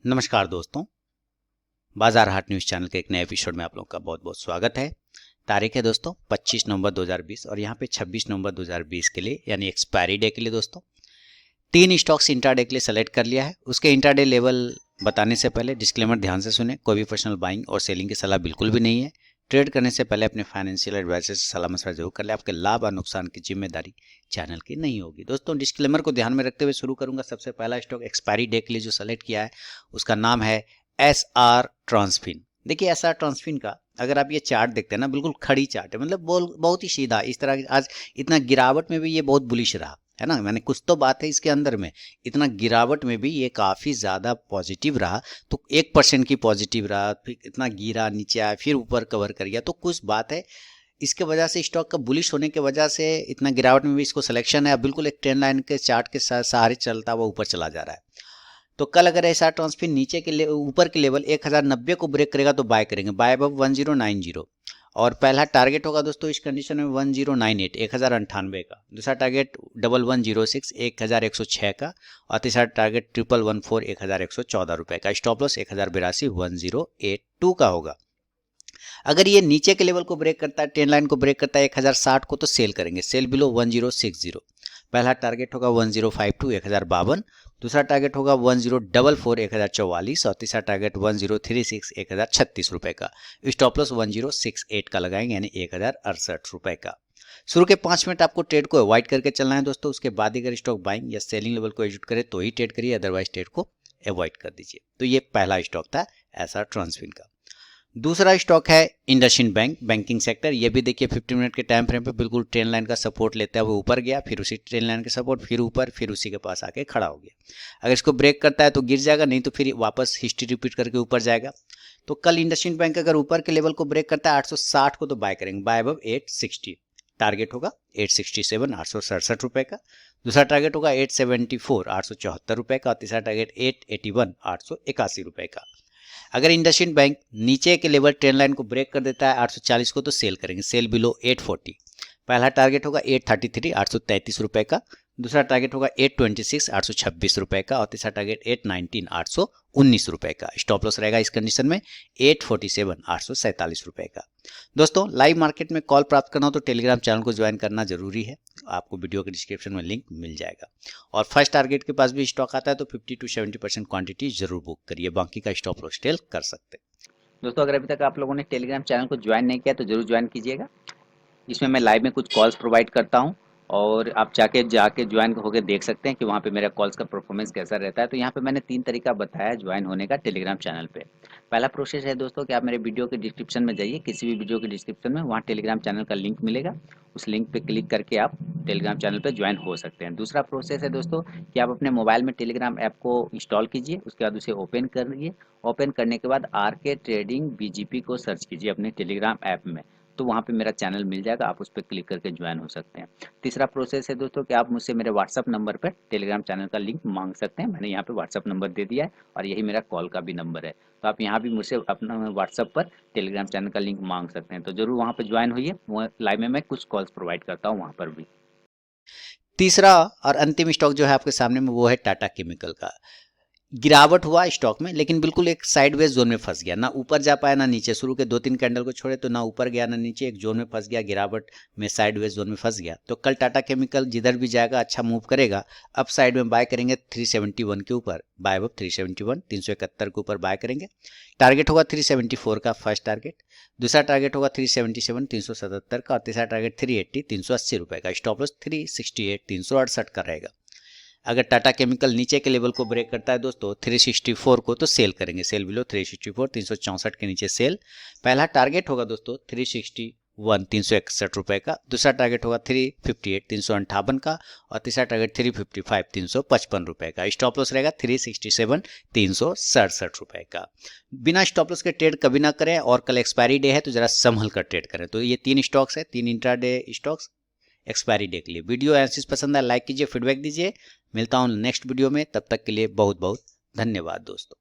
नमस्कार दोस्तों, बाजार हाट न्यूज़ चैनल के एक नए एपिसोड में आप लोगों का बहुत बहुत स्वागत है। तारीख है दोस्तों 25 नवंबर 2020 और यहाँ पे 26 नवंबर 2020 के लिए यानी एक्सपायरी डे के लिए दोस्तों 3 स्टॉक्स इंट्राडे के लिए सेलेक्ट कर लिया है। उसके इंट्राडे लेवल बताने से पहले डिस्क्लेमर ध्यान से सुने, कोई भी पर्सनल बाइंग और सेलिंग की सलाह बिल्कुल भी नहीं है। ट्रेड करने से पहले अपने फाइनेंशियल एडवाइजर से सलाह मशवरा जरूर कर ले। आपके लाभ और नुकसान की जिम्मेदारी चैनल की नहीं होगी। दोस्तों डिस्क्लेमर को ध्यान में रखते हुए शुरू करूंगा। सबसे पहला स्टॉक एक्सपायरी डे के लिए जो सेलेक्ट किया है उसका नाम है SR ट्रांसफिन। देखिए SR ट्रांसफिन का अगर आप ये चार्ट देखते हैं ना, बिल्कुल खड़ी चार्ट है, मतलब बहुत ही सीधा। इस तरह आज इतना गिरावट में भी ये बहुत बुलिश रहा है ना, मैंने कुछ तो बात है इसके अंदर में। इतना गिरावट में भी ये काफी ज्यादा पॉजिटिव रहा, तो 1% की पॉजिटिव रहा, फिर इतना गिरा नीचे आया, फिर ऊपर कवर कर गया, तो कुछ बात है। इसके वजह से स्टॉक का बुलिश होने के वजह से इतना गिरावट में भी इसको सिलेक्शन है। अब बिल्कुल एक ट्रेंड लाइन के चार्ट के सहारे चलता हुआ ऊपर चला जा रहा है। तो कल अगर ऐसा ट्रांसफर नीचे के ऊपर के लेवल 1090 को ब्रेक करेगा तो बाय करेंगे, बाय अबव 1090। और पहला टारगेट होगा दोस्तों इस कंडीशन में 1098 1098 का, दूसरा टारगेट 1106 1106 का, और तीसरा टारगेट 1114 1114 रुपए का। स्टॉप लॉस 1082 1082 का होगा। अगर ये नीचे के लेवल को ब्रेक करता है, ट्रेंड लाइन को ब्रेक करता है 1060 को, तो सेल करेंगे, सेल बिलो 1060। पहला टारगेट होगा 1052 1052, दूसरा टारगेट होगा 1044 1044, और तीसरा टारगेट 1036 1036 रुपए का। स्टॉप लॉस 1068 का लगाएंगे, यानी 1068 रुपए का। शुरू के 5 मिनट आपको ट्रेड को अवॉइड करके चलना है दोस्तों। उसके बाद अगर स्टॉक बाइंग या सेलिंग लेवल को एग्जीक्यूट करे तो ही ट्रेड करिए, अदरवाइज ट्रेड को अवॉइड कर दीजिए। तो ये पहला स्टॉक था एसआर ट्रांसफिन का। दूसरा स्टॉक है इंडसइंड बैंक, बैंकिंग सेक्टर। ये भी देखिए 50 मिनट के टाइम फ्रेम पे बिल्कुल ट्रेंड लाइन का सपोर्ट लेते हुए ऊपर गया, फिर उसी ट्रेंड लाइन के सपोर्ट, फिर ऊपर, फिर उसी के पास आके खड़ा हो गया। अगर इसको ब्रेक करता है तो गिर जाएगा, नहीं तो फिर वापस हिस्ट्री रिपीट करके ऊपर जाएगा। तो कल इंडसइंड बैंक अगर ऊपर के लेवल को ब्रेक करता है 860 को, तो बाय करेंगे, बाय अबव 860। टारगेट होगा 867 867 रुपए का, दूसरा टारगेट होगा 874 874 रुपए का, और तीसरा टारगेट 881 881 रुपए का। अगर इंडसइंड बैंक नीचे के लेवल ट्रेंड लाइन को ब्रेक कर देता है 840 को, तो सेल करेंगे, सेल बिलो 840। पहला टारगेट होगा 833 833 रुपए का, दूसरा टारगेट होगा 826 826 रुपए का, और तीसरा टारगेट 819 819 रुपए का। स्टॉप लॉस रहेगा इस कंडीशन में 847 847 रुपए का। दोस्तों लाइव मार्केट में कॉल प्राप्त करना हो तो टेलीग्राम चैनल को ज्वाइन करना जरूरी है, आपको वीडियो के डिस्क्रिप्शन में लिंक मिल जाएगा। और फर्स्ट टारगेट के पास भी स्टॉक आता है तो 50 to 70% क्वांटिटी जरूर बुक करिए, बाकी का स्टॉप लॉस टेल कर सकते हैं। दोस्तों अगर अभी तक आप लोगों ने टेलीग्राम चैनल को ज्वाइन नहीं किया तो जरूर ज्वाइन कीजिएगा। इसमें मैं लाइव में कुछ कॉल्स प्रोवाइड करता हूं और आप जाके ज्वाइन होकर देख सकते हैं कि वहां पे मेरा कॉल्स का परफॉर्मेंस कैसा रहता है। तो यहाँ पे मैंने 3 तरीका बताया ज्वाइन होने का टेलीग्राम चैनल पे। पहला प्रोसेस है दोस्तों कि आप मेरे वीडियो के डिस्क्रिप्शन में जाइए, किसी भी वीडियो के डिस्क्रिप्शन में वहाँ टेलीग्राम चैनल का लिंक मिलेगा, उस लिंक पे क्लिक करके आप टेलीग्राम चैनल पे ज्वाइन हो सकते हैं। दूसरा प्रोसेस है दोस्तों कि आप अपने मोबाइल में टेलीग्राम ऐप को इंस्टॉल कीजिए, उसके बाद उसे ओपन करिए। ओपन करने के बाद आरके ट्रेडिंग बीजीपी को सर्च कीजिए अपने टेलीग्राम ऐप में, तो वहाँ पे मेरा चैनल मिल जाएगा, आप उस पर क्लिक करके ज्वाइन हो सकते हैं। तीसरा प्रोसेस है दोस्तों कि आप मुझसे मेरे व्हाट्सअप नंबर पर टेलीग्राम चैनल का लिंक मांग सकते हैं। मैंने यहाँ पे व्हाट्सअप नंबर दे दिया है और यही मेरा कॉल का भी नंबर है, तो आप यहाँ भी मुझसे अपना व्हाट्सअप पर टेलीग्राम चैनल का लिंक मांग सकते हैं। तो जरूर वहाँ पर ज्वाइन होइए, लाइव में मैं कुछ कॉल्स प्रोवाइड करता हूँ वहाँ पर भी। तीसरा और अंतिम स्टॉक जो है आपके सामने में वो है टाटा केमिकल का। गिरावट हुआ स्टॉक में, लेकिन बिल्कुल एक साइडवेज जोन में फंस गया, ना ऊपर जा पाया ना नीचे। शुरू के 2-3 कैंडल को छोड़े तो ना ऊपर गया ना नीचे, एक जोन में फंस गया, गिरावट में साइडवेज जोन में फंस गया। तो कल टाटा केमिकल जिधर भी जाएगा अच्छा मूव करेगा। अप साइड में बाय करेंगे 371 के ऊपर, बाय अबव 371 371 के ऊपर बाय करेंगे। टारगेट होगा 374 का फर्स्ट टारगेट, दूसरा टारगेट होगा 377 377 का, और तीसरा टारगेट 380 380 रुपए का। स्टॉप लॉस 368 368 का रहेगा। अगर टाटा केमिकल नीचे के लेवल को ब्रेक करता है दोस्तों 364 को, तो सेल करेंगे, सेल बिलो 364 364 के नीचे सेल। पहला टारगेट होगा दोस्तों 361 361 रुपए का, दूसरा टारगेट होगा 358 358 का, और तीसरा टारगेट 355 355 रुपए का। स्टॉप लॉस रहेगा 367 367 रुपए का। बिना स्टॉप लॉस के ट्रेड कभी ना करें, और कल एक्सपायरी डे है तो जरा संभल कर ट्रेड करें। तो ये 3 स्टॉक्स है, 3 इंट्राडे स्टॉक्स एक्सपायरी डे के लिए। वीडियो एनालिसिस पसंद है लाइक कीजिए, फीडबैक दीजिए। मिलता हूँ नेक्स्ट वीडियो में, तब तक के लिए बहुत बहुत धन्यवाद दोस्तों।